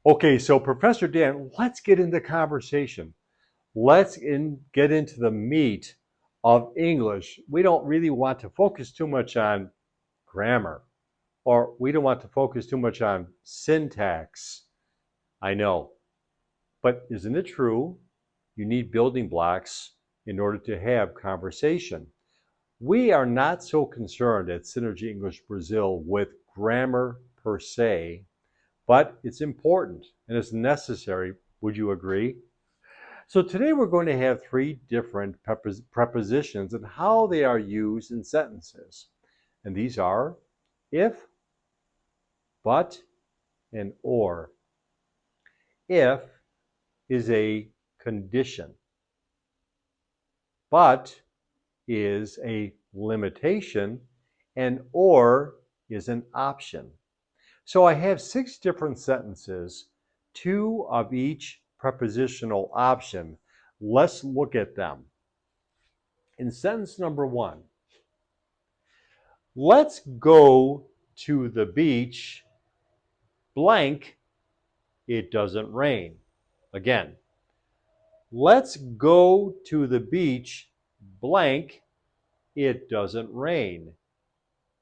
Okay, so Professor Dan, let's get into conversation. Let's get into the meat of English. We don't really want to focus too much on grammar, or we don't want to focus too much on syntax. I know, but isn't it true? You need building blocks in order to have conversation. We are not so concerned at Synergy English Brazil with grammar per se, but it's important and it's necessary. Would you agree? So today we're going to have three different prepositions and how they are used in sentences. And these are if, but, and or. If is a condition. But is a limitation, and or is an option. So I have 6 different sentences, 2 of each prepositional option. Let's look at them. In sentence number 1, let's go to the beach, blank, it doesn't rain. Again, let's go to the beach, blank, it doesn't rain.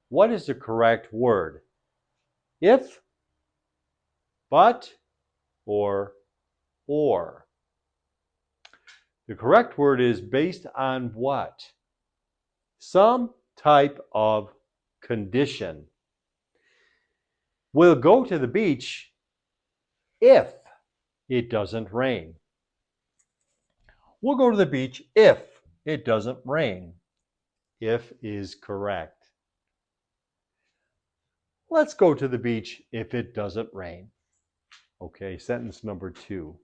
What is the correct word? If, but, or. The correct word is based on what? Some type of condition. We'll go to the beach if it doesn't rain. We'll go to the beach if it doesn't rain. If is correct. Let's go to the beach if it doesn't rain. Okay, sentence number 2.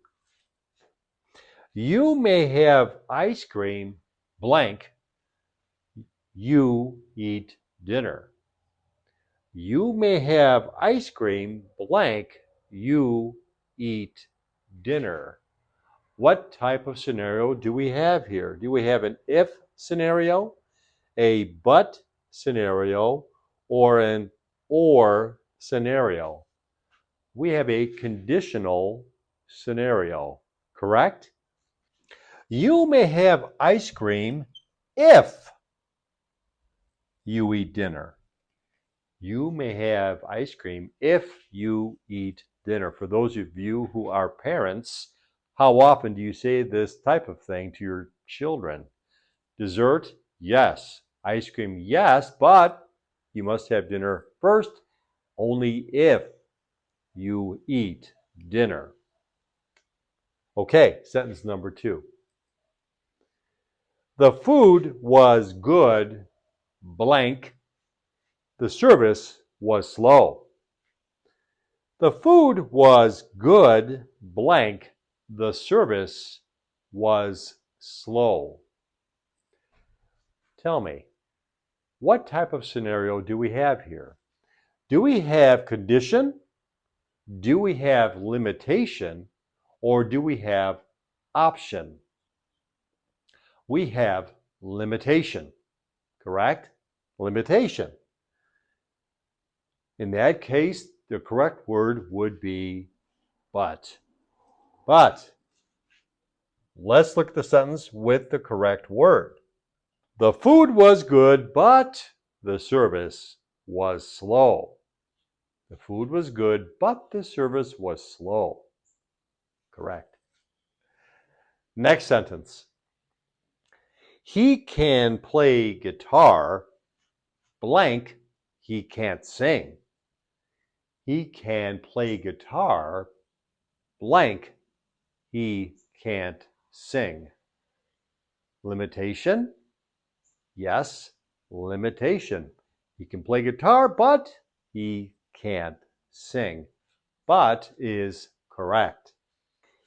You may have ice cream, blank, you eat dinner. You may have ice cream, blank, you eat dinner. What type of scenario do we have here? Do we have an if scenario, a but scenario, or an or scenario? We have a conditional scenario, correct? You may have ice cream if you eat dinner. You may have ice cream if you eat dinner. For those of you who are parents, how often do you say this type of thing to your children? Dessert? Yes. Ice cream? Yes, but you must have dinner first, only if you eat dinner. Okay, sentence number 2. The food was good, blank. The service was slow. The food was good, blank. The service was slow. Tell me, what type of scenario do we have here? Do we have condition? Do we have limitation? Or do we have option? We have limitation, correct? Limitation. In that case, the correct word would be but. But let's look at the sentence with the correct word. The food was good, but the service was slow. The food was good, but the service was slow. Correct. Next sentence. He can play guitar, blank, he can't sing. He can play guitar, blank, he can't sing. Limitation? Yes, limitation. He can play guitar, but he can't sing. But is correct.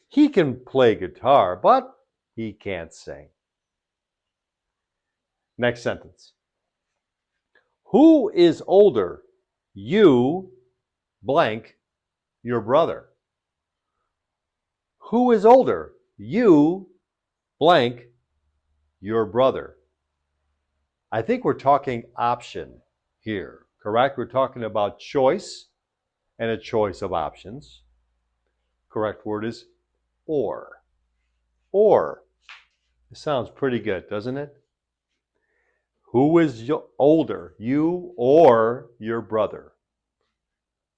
He can play guitar, but he can't sing. Next sentence. Who is older? You, blank, your brother. Who is older? You, blank, your brother. I think we're talking option here, correct? We're talking about choice and a choice of options. correct word is or. Or. It sounds pretty good, doesn't it? Who is older, you or your brother?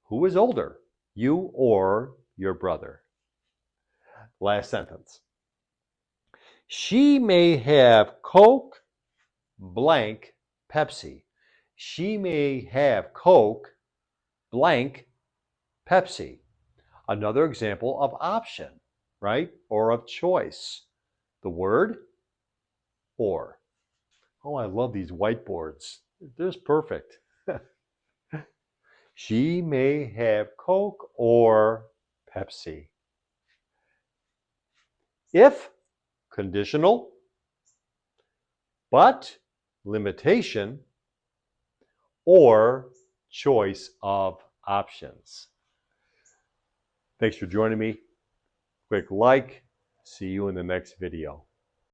Who is older, you or your brother? Last sentence. She may have Coke, blank, Pepsi. She may have Coke, blank, Pepsi. Another example of option, right? Or of choice. The word or. Oh, I love these whiteboards. They're just perfect. She may have Coke or Pepsi. If, conditional, but, limitation, or choice of options. Thanks for joining me. Quick like. See you in the next video.